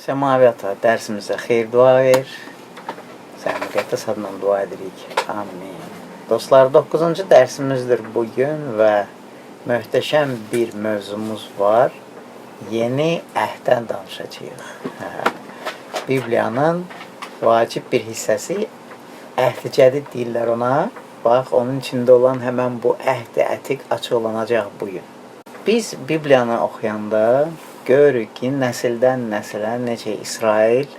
Səmavi ata, dərsimizə xeyir dua ver. Sən müqəddəs adla dua edirik. Amin. Dostlar, 9-cu dərsimizdir bugün və möhtəşəm bir mövzumuz var. Yeni əhdən danışacağıq. Bibliyanın vacib bir hissəsi əhd-i cədid deyirlər ona. Bax, onun içində olan həmən bu əhd-i ətiq açıq olunacaq bugün. Biz Bibliyanı oxuyanda görürük ki, nəsildən nəsilə necə İsrail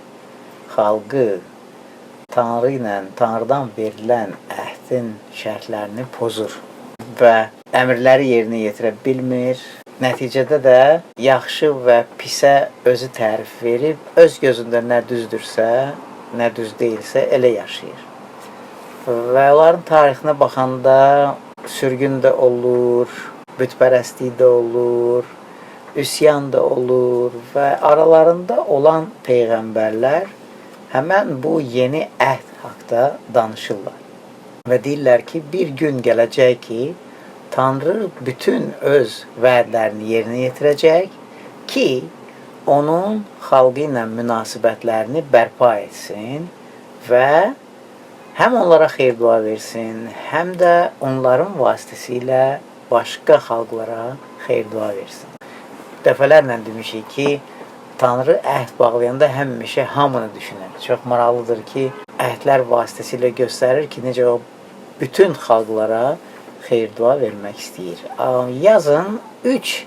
xalqı Tanrı ilə, Tanrıdan verilən əhdin şərtlərini pozur və əmrləri yerinə yetirə bilmir. Nəticədə də yaxşı və pisə özü tərif verib, öz gözündə nə düzdürsə, nə düz deyilsə elə yaşayır. Və onların tarixinə baxanda sürgün də olur, bütpərəstlik də olur, üsyan da olur və aralarında olan peyğəmbərlər həmən bu yeni əhd haqda danışırlar. Və deyirlər ki, bir gün gələcək ki, Tanrı bütün öz vədlərini yerinə yetirəcək ki, onun xalqı ilə münasibətlərini bərpa etsin və həm onlara xeyir dua versin, həm də onların vasitəsilə başqa xalqlara xeyir dua versin. Dəfələrlə demişik ki, Tanrı əhd bağlayanda həmişə hamını düşünür. Çox maraqlıdır ki, əhdlər vasitəsilə göstərir ki, necə o bütün xalqlara xeyir dua vermək istəyir. Yazın 3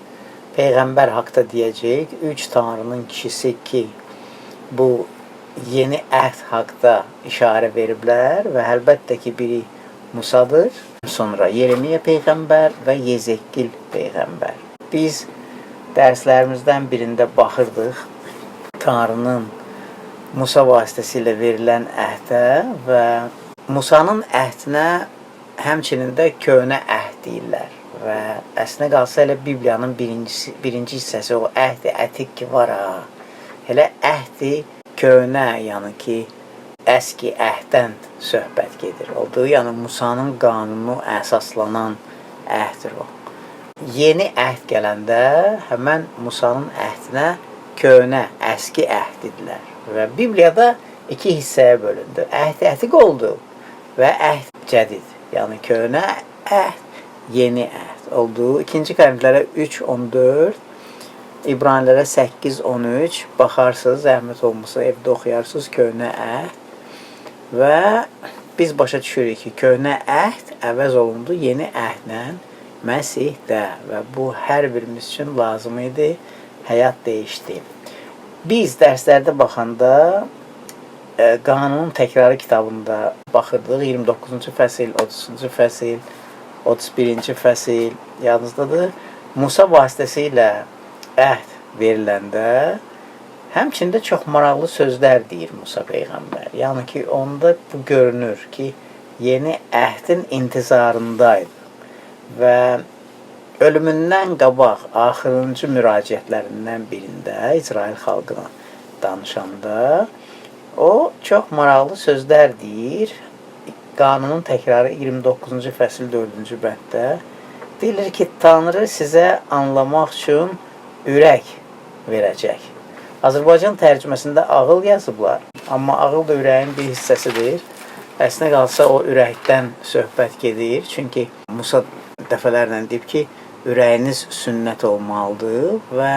peyğəmbər haqda deyəcək, 3 Tanrının kişisi ki, bu yeni əhd haqda işarə veriblər və əlbəttə ki, biri Musadır, sonra Yeremiya peyğəmbər və Yezekil peyğəmbər. Biz dərslərimizdən birində baxırdıq Tanrının Musa vasitəsilə verilən əhdə və Musanın əhdinə həmçinin də köhnə əhd deyirlər və əslində qalsa elə Bibliyanın birinci hissəsi o əhd-i ətiq ki var ha. Elə əhd-i köhnə, yəni ki əski əhddən söhbət gedir. Olduğu yəni Musanın qanunu əsaslanan əhddir o. Yeni əhd gələndə həmən Musanın əhdinə köhnə, əski əhd dedilər. Və Bibliyada 2 hissəyə bölündü. Əhd-i ətiq oldu və əhd cədid. Yəni köhnə əhd, yeni əhd oldu. 2-ci Korintilərə 3:14, İbranilərə 8:13 baxarsınız, zəhmət olmasa evdə oxuyarsınız köhnə əhd. Və biz başa düşürük ki, köhnə əhd əvəz olundu yeni əhdlə Məsihdə və bu hər birimiz üçün lazım idi, həyat dəyişdi. Biz dərslərdə baxanda Qanunun təkrarı kitabında baxırdıq, 29-cu fəsil, 30-cu fəsil, 31-ci fəsil yadınızdadır. Musa vasitəsilə əhd veriləndə həmçində çox maraqlı sözlər deyir Musa peyğəmbər. Yəni ki, onda bu görünür ki, yeni əhdin intizarındaydı və ölümündən qabaq axırıncı müraciətlərindən birində İsrail xalqına danışanda o çox maraqlı sözlər deyir. Qanunun təkrarı 29-cu fəsil 4-cü bənddə deyilir ki, Tanrı sizə anlamaq üçün ürək verəcək. Azərbaycan tərcüməsində ağıl yazıblar, amma ağıl da ürəyin bir hissəsidir. Əslində qalsa o ürəkdən söhbət gedir. Çünki Musa dəfələrlə deyib ki, ürəyiniz sünnət olmalıdır və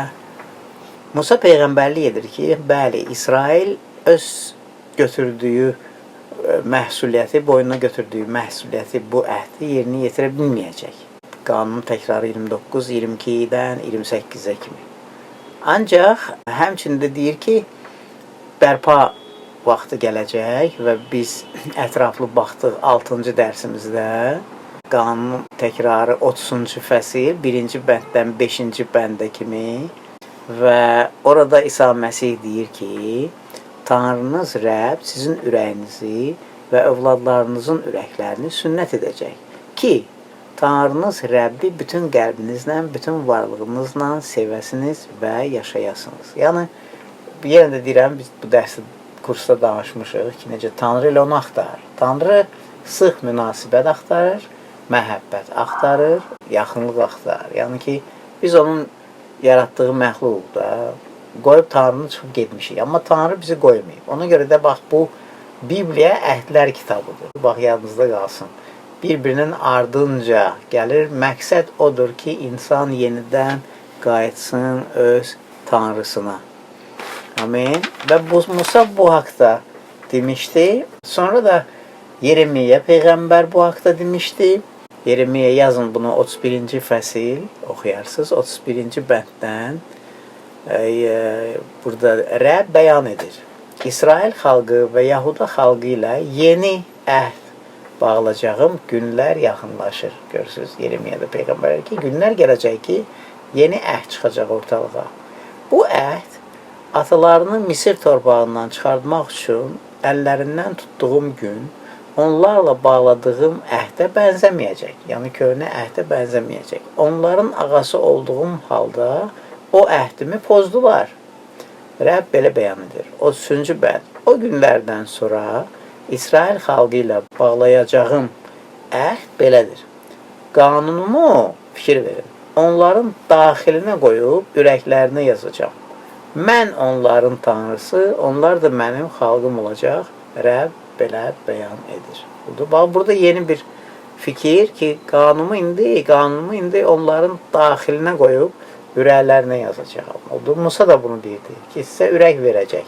Musa peyğəmbərlik edir ki, bəli, İsrail öz götürdüyü məhsuliyyəti, boynuna götürdüyü məhsuliyyəti, bu əhdi yerinə yetirə bilməyəcək. Qanunun təkrarı 29, 22-dən 28-ə kimi. Ancaq həmçində deyir ki, bərpa vaxtı gələcək və biz ətraflı baxdıq 6-cı dərsimizdə Qanunun təkrarı 30-cu fəsil, 1-ci bənddən 5-ci bəndə kimi və orada İsa Məsih deyir ki, Tanrınız Rəbb sizin ürəyinizi və övladlarınızın ürəklərini sünnət edəcək ki, Tanrınız Rəbbi bütün qəlbinizlə, bütün varlığınızla sevəsiniz və yaşayasınız. Yəni, yenə də deyirəm, biz bu dərsi kursda danışmışıq ki, necə Tanrı ilə onu axtarır. Tanrı sıx münasibət axtarır, məhəbbət axtarır, yaxınlıq axtarır. Yəni ki, biz onun yaratdığı məxluq da, qoyub Tanrını çıxıb getmişik. Amma Tanrı bizi qoymayıb. Ona görə də bax bu Bibliya əhdlər kitabıdır. Bax yadınızda qalsın. Bir-birinin ardınca gəlir. Məqsəd odur ki, insan yenidən qayıtsın öz Tanrısına. Amin. Və Musa bu haqda demişdi. Sonra da Yeremiya Peyğəmbər bu haqda demişdi. Yeremiya yazın bunu 31-ci fəsil oxuyarsınız. 31-ci bənddən burada Rəbb bəyan edir. İsrail xalqı və Yahuda xalqı ilə yeni əhd bağlayacağım günlər yaxınlaşır. Görürsünüz, Yeremiyada Peyğəmbər ki, günlər gələcək ki, yeni əhd çıxacaq ortalığa. Bu əhd atalarını Misir torpağından çıxartmaq üçün əllərindən tutduğum gün onlarla bağladığım əhdə bənzəməyəcək. Yəni, köhnə əhdə bənzəməyəcək. Onların ağası olduğum halda o əhdimi pozdular. Rəbb belə bəyan edir. 33-cü bənd. O günlərdən sonra İsrail xalqı ilə bağlayacağım əhd belədir. Qanunumu fikir verin. Onların daxilinə qoyub ürəklərinə yazacağım. Mən onların tanrısı, onlar da mənim xalqım olacaq. Rəbb belə bəyan edir. Bax, burada yeni bir fikir ki, qanunumu indi onların daxilinə qoyub ürəklərinə yazacağım. Musa da bunu deyirdi ki, sizə ürək verəcək.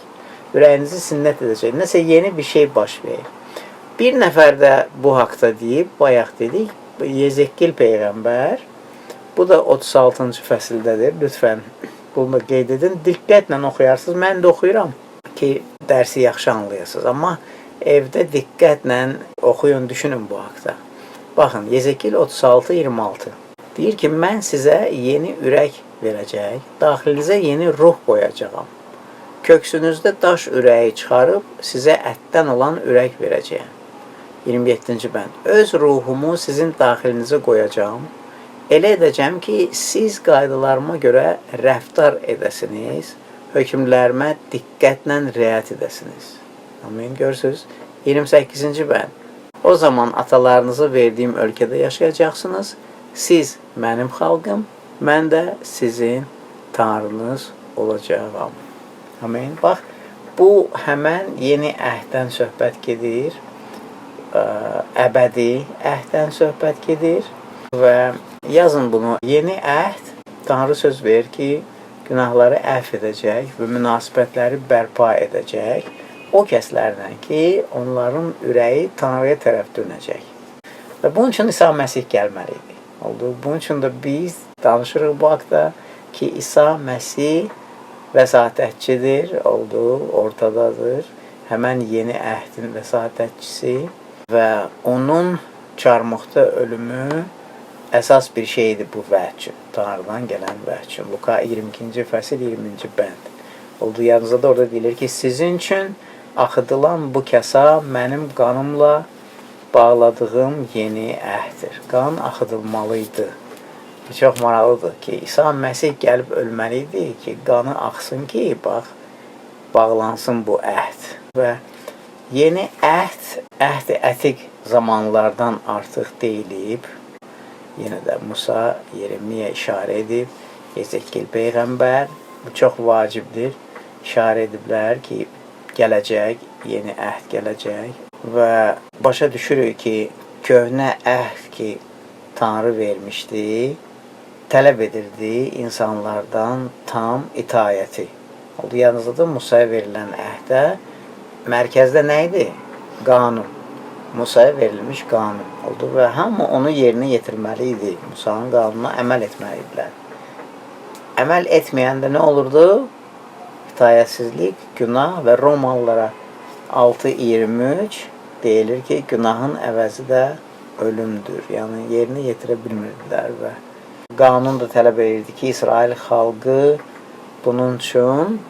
Ürəyinizi sinnət edəcək. Nəsə yeni bir şey baş verir. Bir nəfər də bu haqda deyib, bayaq dedik, Yezekil Peyğəmbər, bu da 36-cı fəsildədir. Lütfən bunu da qeyd edin. Diqqətlə oxuyarsınız. Mən də oxuyuram ki, dərsi yaxşı anlayasınız. Amma evdə diqqətlə oxuyun, düşünün bu haqda. Baxın, Yezekil 36-26 deyir ki, mən sizə yeni ürək verəcək, daxilinizə yeni ruh qoyacağam. Köksünüzdə daş ürəyi çıxarıb, sizə ətdən olan ürək verəcəyəm. 27-ci bənd. Öz ruhumu sizin daxilinizə qoyacağam. Elə edəcəm ki, siz qaydalarıma görə rəftar edəsiniz, hökmlərimə diqqətlə riayət edəsiniz. Amin. Görürsünüz. 28-ci bənd. O zaman atalarınıza verdiyim ölkədə yaşayacaqsınız. Siz mənim xalqım, mən də sizin tanrınız olacağam. Amin. Bax, bu həmən yeni əhddən söhbət gedir. Əbədi əhddən söhbət gedir. Və yazın bunu. Yeni əhd, Tanrı söz verir ki, günahları əfv edəcək və münasibətləri bərpa edəcək. O kəslərlə ki, onların ürəyi Tanrıya tərəf dönəcək. Və bunun üçün İsa Məsih gəlməlidir. Bunun üçün də biz danışırıq bu haqda ki, İsa Məsih vəsatətçidir, ortadadır. Həmən yeni əhdin vəsatətçisi və onun çarmıxda ölümü əsas bir şeydir bu vəhd üçün, Tanrıdan gələn vəhd üçün. Luka 22-ci fəsil 20-ci bənd. Yanınızda da orada deyilir ki, sizin üçün axıdılan bu kəsa mənim qanımla bağladığım yeni əhdir. Qan axıdılmalıydı. Çox maraqlıdır ki, İsa Məsih gəlib ölməlidir ki, qanı axsın ki, bax, bağlansın bu əhd. Və yeni əhd ətiq zamanlardan artıq deyilib. Yenə də Musa, Yeremiya işarə edib, Yezekil Peyğəmbər, bu çox vacibdir. İşarə ediblər ki, gələcək, yeni əhd gələcək və başa düşürük ki, köhnə əhd ki, Tanrı vermişdi, tələb edirdi insanlardan tam itayəti. Yanınızda da Musaya verilən əhdə mərkəzdə nə idi? Qanun. Musaya verilmiş qanun oldu və hamı onu yerinə yetirməli idi. Musanın qanununa əməl etməli idilər. Əməl etməyəndə nə olurdu? İtayətsizlik, günah və Romalılara 6:23 deyilir ki, günahın əvəzi də ölümdür. Yəni, yerinə yetirə bilmirdilər və qanun da tələb edirdi ki, İsrail xalqı bunun üçün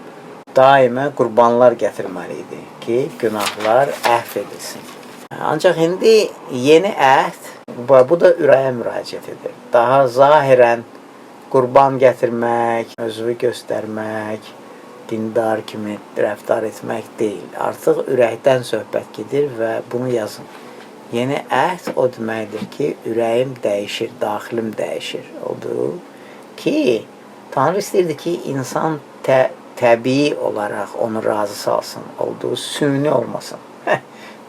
daimə qurbanlar gətirməli idi ki, günahlar əhv edilsin. Ancaq indi yeni əhd, bu da ürəyə müraciət edir. Daha zahirən qurban gətirmək, özünü göstərmək, dindar kimi rəftar etmək deyil. Artıq ürəkdən söhbət gedir və bunu yazın. Yeni əhd o deməkdir ki, ürəyim dəyişir, daxilim dəyişir. Odur ki, Tanrı istəyirdi ki, insan təbii olaraq onu razı salsın, olduğu süni olmasın.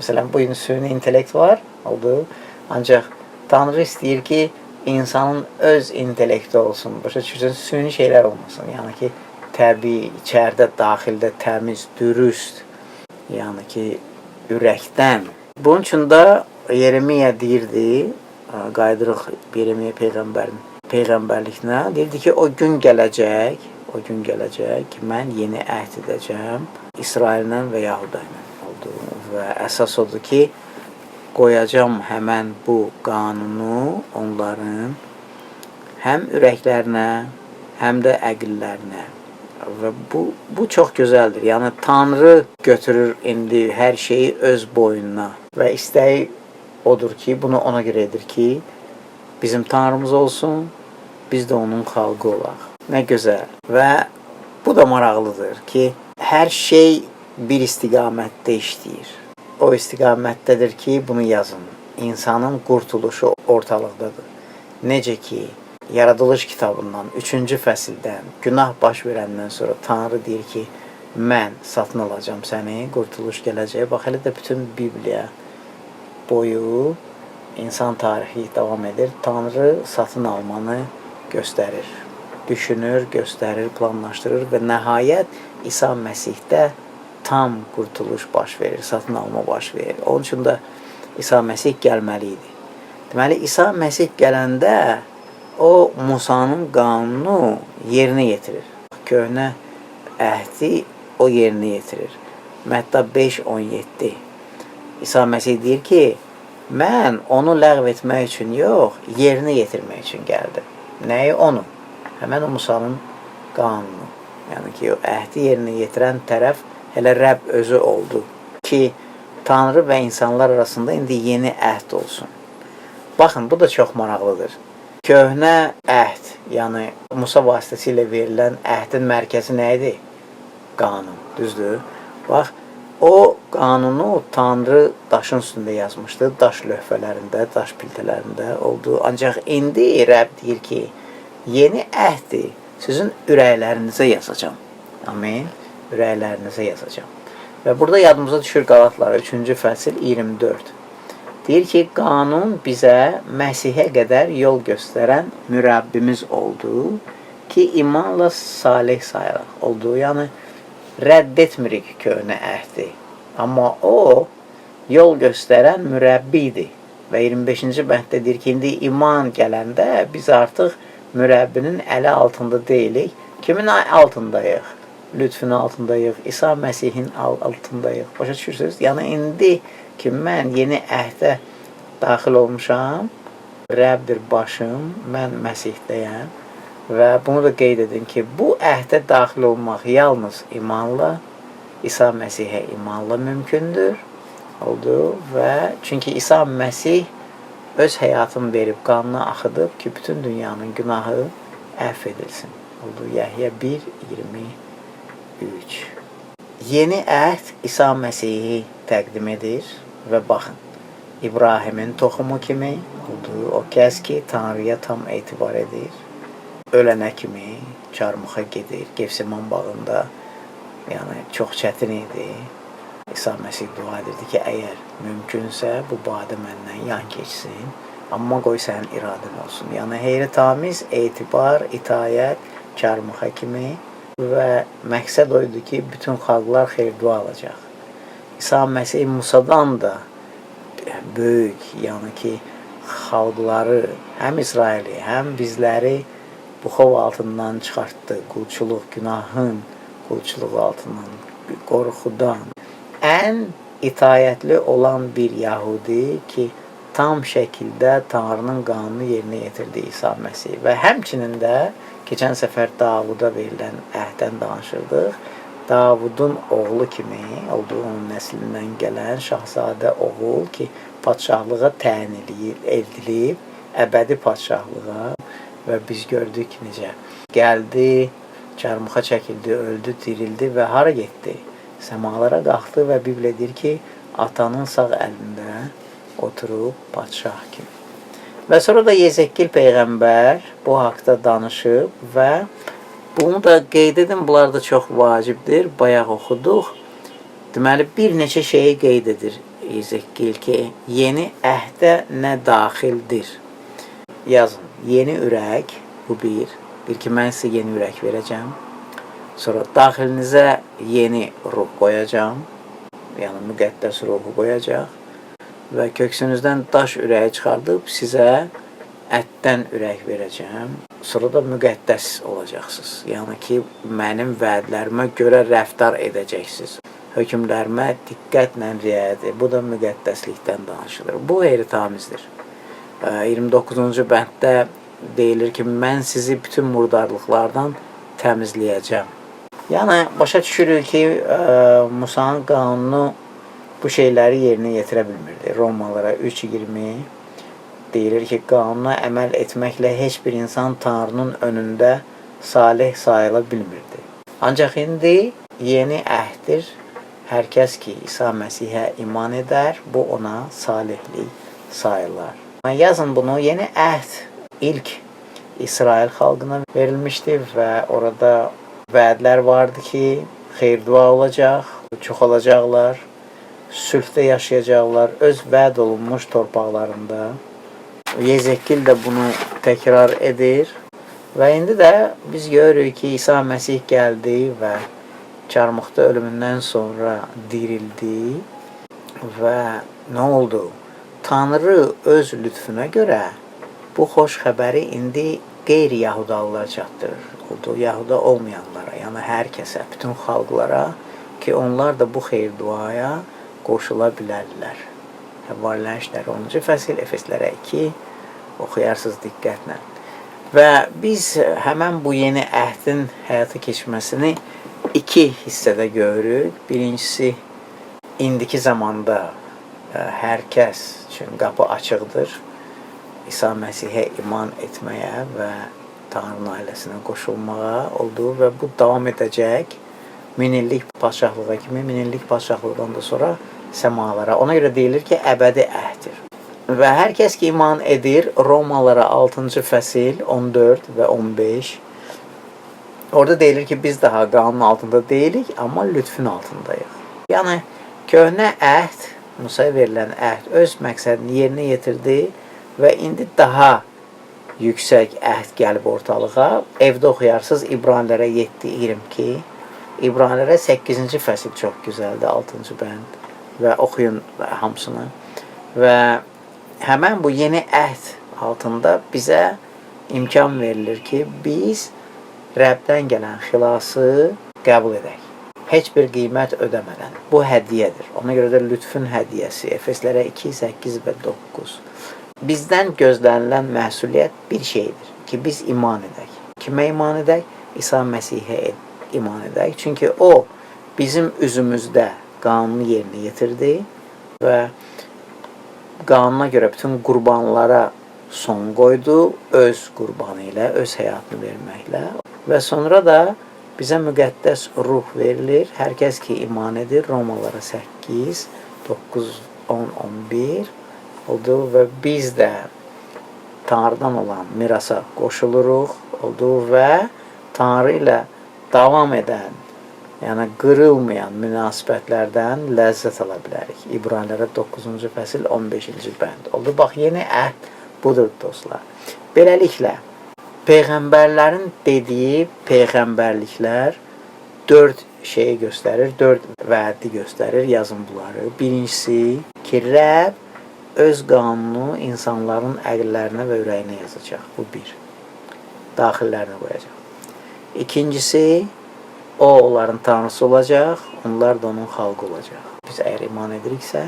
Məsələn, bu gün süni intellekt var, olduğu. Ancaq Tanrı istəyir ki, insanın öz intellekti olsun, başa düşürsən, süni şeylər olmasın. Yəni ki, təbii, içəridə, daxildə təmiz, dürüst, yəni ki, ürəkdən. Bunun üçün də Yeremiya deyirdi, qaydırıq Yeremiya peyğəmbərliklə, deyirdi ki, o gün gələcək ki, mən yeni əhd edəcəm İsraillə və Yahuda ilə oldu. Və əsas odur ki, qoyacam həmən bu qanunu onların həm ürəklərinə, həm də əqillərinə. Və bu çox gözəldir. Yəni, Tanrı götürür indi hər şeyi öz boynuna və istəyi odur ki, bunu ona görə edir ki, bizim Tanrımız olsun, biz də onun xalqı olaq. Nə gözəl. Və bu da maraqlıdır ki, hər şey bir istiqamətdə işləyir. O istiqamətdədir ki, bunu yazın. İnsanın qurtuluşu ortalıqdadır. Necə ki, Yaradılış kitabından 3-cü fəsildən günah baş verəndən sonra Tanrı deyir ki, mən satın alacam səni, qurtuluş gələcək. Bax, hələ də bütün Bibliya boyu insan tarixi davam edir. Tanrı satın almanı göstərir, düşünür, göstərir, planlaşdırır və nəhayət İsa Məsihdə tam qurtuluş baş verir, satın alma baş verir. Onun üçün də İsa Məsih gəlməli idi. Deməli, İsa Məsih gələndə o Musanın qanunu yerinə yetirir. Köhnə əhdi o yerinə yetirir. Mətta 5:17. İsa Məsih deyir ki, mən onu ləğv etmək üçün yox, yerinə yetirmək üçün gəldim. Nəyi onu? Həmən o Musanın qanunu. Yəni ki, o əhdi yerinə yetirən tərəf elə Rəbb özü oldu ki, Tanrı və insanlar arasında indi yeni əhd olsun. Baxın, bu da çox maraqlıdır. Köhnə əhd, yəni Musa vasitəsilə verilən əhdin mərkəzi nə idi? Qanun, düzdür? Bax, o qanunu Tanrı daşın üstündə yazmışdı, daş lövhələrində, daş piltələrində oldu. Ancaq indi Rəbb deyir ki, yeni əhdi sizin ürəklərinizə yazacam. Amin. Ürəklərinizə yazacam. Və burada yadımıza düşür Qalatlar 3-cü fəsil 24. Deyir ki, qanun bizə Məsihə qədər yol göstərən mürəbbimiz oldu ki, imanla salih sayılaq oldu. Yəni, rədd etmirik köhnə əhdi. Amma o, yol göstərən mürəbbi idi. Və 25-ci bənddə deyir ki, indi iman gələndə biz artıq mürəbbinin əli altında deyilik. Kimin altındayıq? Lütfün altındayıq, İsa Məsihin altındayıq. Başa düşürsünüz? Yəni, indi ki, mən yeni əhdə daxil olmuşam, Rəbdir başım, mən Məsihdəyəm və bunu da qeyd edin ki, bu əhdə daxil olmaq yalnız imanla, İsa Məsihə imanla mümkündür, oldu və çünki İsa Məsih öz həyatını verib, qanını axıdıb ki, bütün dünyanın günahı əff edilsin. Oldu, Yəhya 1:23. Yeni əhd İsa Məsihi təqdim edir və baxın, İbrahimin toxumu kimi olduğu o kəs ki, Tanrıya tam etibar edir, ölənə kimi çarmıxa gedir, Gevseman bağında, yəni çox çətin idi. İsa Məsih dua edirdi ki, əgər mümkünsə bu badə məndən yan keçsin, amma qoy sənin iradın olsun. Yəni heyrətamiz etibar, itayət, çarmıxa kimi və məqsəd oydu ki, bütün xalqlar xeyir-dua alacaq. İsa Məsih Musadan da böyük, yəni ki, xalqları, həm İsraili, həm bizləri bu xov altından çıxartdı, qulçuluq, günahın qulçuluq altından, qorxudan. Ən itayətli olan bir Yahudi ki, tam şəkildə Tanrının qanunu yerinə yetirdi İsa Məsih. Və həmçinin də keçən səfər Davuda verilən əhdən danışırdıq. Davudun oğlu kimi olduğu onun nəslindən gələn şahzadə oğul ki, padşahlığa təyin edilib, əbədi padşahlığa və biz gördük necə gəldi, çarmıxa çəkildi, öldü, dirildi və hara getdi? Səmalara qalxdı və Biblia deyir ki, atanın sağ əlində oturub padşah kimi. Və sonra da Yezekil Peyğəmbər bu haqda danışıb və Bunu da qeyd edin, bunlar da çox vacibdir. Bayaq oxuduq. Deməli, bir neçə şeyi qeyd edir Ezekiel ki, yeni əhdə nə daxildir? Yazın, yeni ürək, bu bir. Bir ki, mən sizə yeni ürək verəcəm. Sonra daxilinizə yeni ruh qoyacam. Yəni, müqəddəs ruhu qoyacaq. Və köksünüzdən daş ürəyi çıxardıb sizə ətdən ürək verəcəm. Sonra da müqəddəs olacaqsınız. Yəni ki, mənim vədlərimə görə rəftar edəcəksiniz. Hökmlərimə diqqətlə riayət et. Bu da müqəddəslikdən danışılır. Bu qeyri-tamizdir. 29-cu bənddə deyilir ki, mən sizi bütün murdarlıqlardan təmizləyəcəm. Yəni, başa düşürük ki, Musanın qanunu bu şeyləri yerinə yetirə bilmirdi. Romalılara 3:20 deyilir ki, qanuna əməl etməklə heç bir insan Tanrının önündə salih sayıla bilmirdi. Ancaq indi yeni əhddir. Hər kəs ki, İsa Məsihə iman edər, bu ona salihlik sayılar. Yazın bunu, yeni əhd ilk İsrail xalqına verilmişdi və orada vədlər vardı ki, xeyir-dua olacaq, çoxalacaqlar, sülhdə yaşayacaqlar, öz vəd olunmuş torpaqlarında. Ezekiel də bunu təkrar edir və indi də biz görürük ki, İsa Məsih gəldi və çarmıxda ölümündən sonra dirildi və nə oldu? Tanrı öz lütfuna görə bu xoş xəbəri indi qeyri-Yahudalılara çatdırır. Oldu, Yahuda olmayanlara, yəni hər kəsə, bütün xalqlara ki, onlar da bu xeyir-duaya qoşula bilərlər. Həvvarilər işləri 10-cu fəsil, Efeslərə 2 oxuyarsınız diqqətlə. Və biz həmən bu yeni əhdin həyata keçməsini iki hissədə görürük. Birincisi, indiki zamanda hər kəs üçün qapı açıqdır. İsa Məsihə iman etməyə və Tanrının ailəsinə qoşulmağa olduğu və bu davam edəcək. 1000 illik padşahlığa kimi, 1000 illik padşahlıqdan da sonra səmalara. Ona görə deyilir ki, əbədi əhddir. Və hər kəs ki iman edir, Romalılara 6-cı fəsil 14 və 15. Orada deyilir ki, biz daha qanun altında deyilik, amma lütfün altındayıq. Yəni, köhnə əhd, Musaya verilən əhd öz məqsədini yerinə yetirdi və indi daha yüksək əhd gəlib ortalığa. Evdə oxuyarsınız İbranilərə 7:22, İbranilərə 8-ci fəsil çox gözəldir, 6-cı bənd və oxuyun hamısını. Və həmən bu yeni əhd altında bizə imkan verilir ki, biz Rəbdən gələn xilası qəbul edək. Heç bir qiymət ödəmədən. Bu hədiyyədir. Ona görə də lütfün hədiyyəsi. Efeslərə 2, 8 və 9. Bizdən gözlənilən məsuliyyət bir şeydir ki, biz iman edək. Kimə iman edək? İsa Məsihə iman edək. Çünki o, bizim üzümüzdə qanunu yerinə yetirdi və qanuna görə bütün qurbanlara son qoydu, öz qurbanı ilə, öz həyatını verməklə. Və sonra da bizə müqəddəs ruh verilir. Hər kəs ki iman edir, Romalılara 8, 9, 10, 11 oldu və biz də Tanrıdan olan mirasa qoşuluruq oldu və Tanrı ilə davam edən, yəni qırılmayan münasibətlərdən ləzzət ala bilərik. İbranilərə 9-cu fəsil 15-ci bənd oldu. Bax, yeni əhd budur dostlar. Beləliklə, Peyğəmbərlərin dediyi peyğəmbərliklər 4 şeyi göstərir, 4 vədi göstərir, yazın bunları. Birincisi ki, Rəbb öz qanunu insanların əqillərinə və ürəyinə yazacaq. Bu bir. Daxillərinə qoyacaq. İkincisi, o onların tanrısı olacaq, onlar da onun xalqı olacaq. Biz əgər iman ediriksə,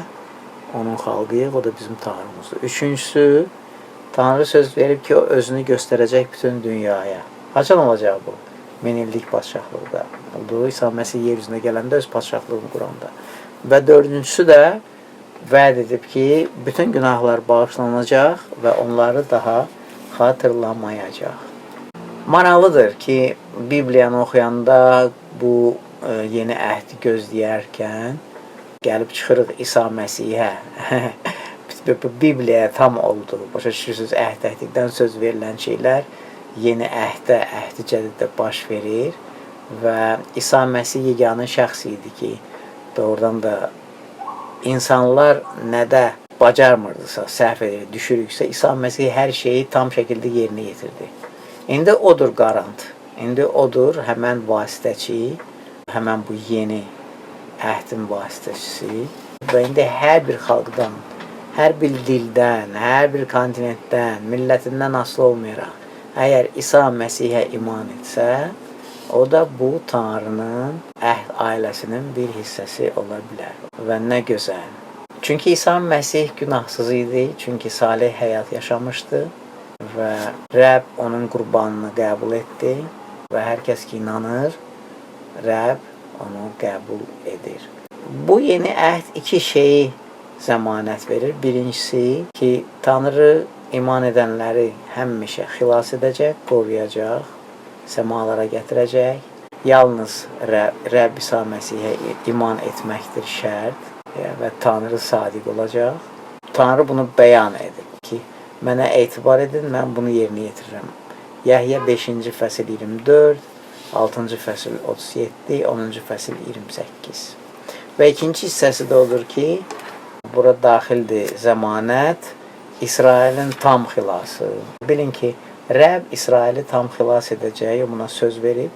onun xalqıyıq, o da bizim tanrımızdır. Üçüncüsü, Tanrı söz verib ki, o özünü göstərəcək bütün dünyaya. Haçan olacaq bu? 1000 illik padşahlıqda olduğu, İsa Məsih yer üzünə gələndə öz padşahlığını quranda. Və dördüncüsü də vəd edib ki, bütün günahlar bağışlanacaq və onları daha xatırlamayacaq. Maraqlıdır ki, Bibliyanı oxuyanda bu yeni əhdi gözləyərkən gəlib çıxırıq İsa Məsihə. Bibliya tam oldu. Başa düşürsünüz, əhd-əhdiqdən söz verilən şeylər yeni əhdə, əhd-i cədiddə baş verir və İsa Məsih yeganə şəxs idi ki, doğrudan da insanlar nədə bacarmırdısa, səhv edir, düşürüksə, İsa Məsih hər şeyi tam şəkildə yerinə yetirdi. İndi odur qarant, indi odur həmən vasitəçi, həmən bu yeni əhdin vasitəçisi və indi hər bir xalqdan, hər bir dildən, hər bir kontinentdən, millətindən asılı olmayaraq, əgər İsa Məsihə iman etsə, o da bu Tanrının əhd ailəsinin bir hissəsi ola bilər. Və nə gözəl. Çünki İsa Məsih günahsız idi, çünki salih həyat yaşamışdı və Rəbb onun qurbanını qəbul etdi və hər kəs ki inanır, Rəbb onu qəbul edir. Bu yeni əhd iki şeyi zəmanət verir. Birincisi ki, Tanrı iman edənləri həmişə xilas edəcək, qoruyacaq, səmalara gətirəcək. Yalnız Rəbb İsa Məsihə iman etməkdir şərt və Tanrı sadiq olacaq. Tanrı bunu bəyan edib ki, mənə etibar edin, mən bunu yerinə yetirirəm. Yəhya 5-ci fəsil 24, 6-cı fəsil 37, 10-cu fəsil 28. Və ikinci hissəsi də odur ki, bura daxildir zəmanət, İsrailin tam xilası. Bilin ki, Rəbb İsraili tam xilas edəcək, buna söz verib.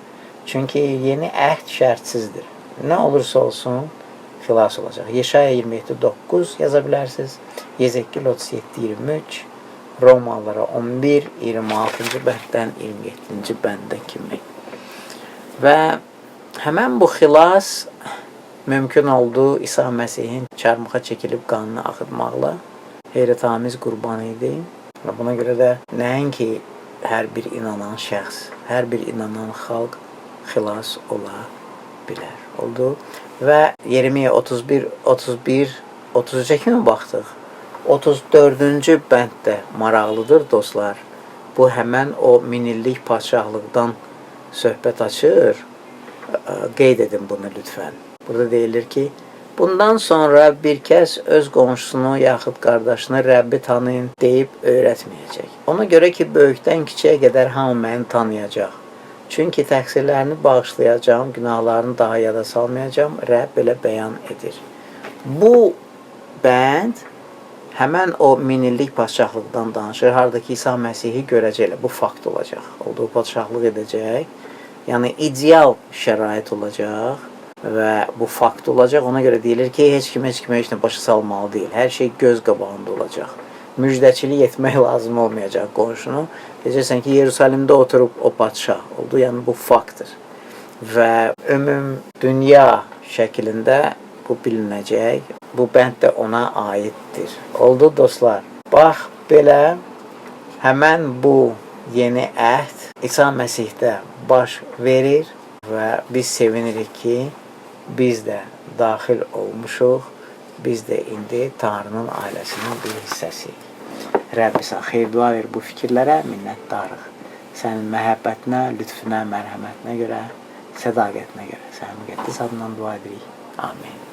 Çünki yeni əhd şərtsizdir. Nə olursa olsun, xilas olacaq. Yeşaya 27:9 yaza bilərsiniz. Yezekil 37:23, Romalılara 11, 26-cı bənddən 27-ci bəndə kimi. Və həmən bu xilas mümkün oldu İsa Məsihin çarmıxa çəkilib qanını axıtmaqla. Heyrətamiz qurban idi. Və buna görə də nəinki hər bir inanan şəxs, hər bir inanan xalq xilas ola bilər. Oldu. Və Yeremiya 33-ə kimi baxdıq. 34-cü bənddə maraqlıdır dostlar. Bu həmən o minillik padşahlıqdan söhbət açır. Qeyd edin bunu lütfən. Burada deyilir ki, bundan sonra bir kəs öz qonşusunu yaxud qardaşını Rəbbi tanıyın deyib öyrətməyəcək. Ona görə ki, böyükdən kiçiyə qədər hamı məni tanıyacaq. Çünki təqsirlərini bağışlayacağım, günahlarını daha yada salmayacağım, Rəbb belə bəyan edir. Bu bənd həmən o minillik padşahlıqdan danışır. Haradakı İsa Məsihi görəcəklər, bu fakt olacaq. Olduğu padşahlıq edəcək. Yəni, ideal şərait olacaq və bu fakt olacaq. Ona görə deyilir ki, heç kimə heç nə başa salmalı deyil. Hər şey göz qabağında olacaq. Müjdəçilik etmək lazım olmayacaq qonşunu. Deyəcəksən ki, Yerusəlimdə oturub o padşah oldu. Yəni, bu faktdır. Və dünya şəklində bu bilinəcək. Bu bənd də ona aiddir. Oldu dostlar. Bax, belə həmən bu yeni əhd İsa Məsihdə baş verir və biz sevinirik ki, biz də daxil olmuşuq, biz də indi Tanrının ailəsinin bir hissəsiyik. Rəbb sən xeyir dua ver bu fikirlərə, minnətdarıq. Sənin məhəbbətinə, lütfünə, mərhəmətinə görə, sədaqətinə görə. Sənin müqəddəs adından dua edirik. Amin.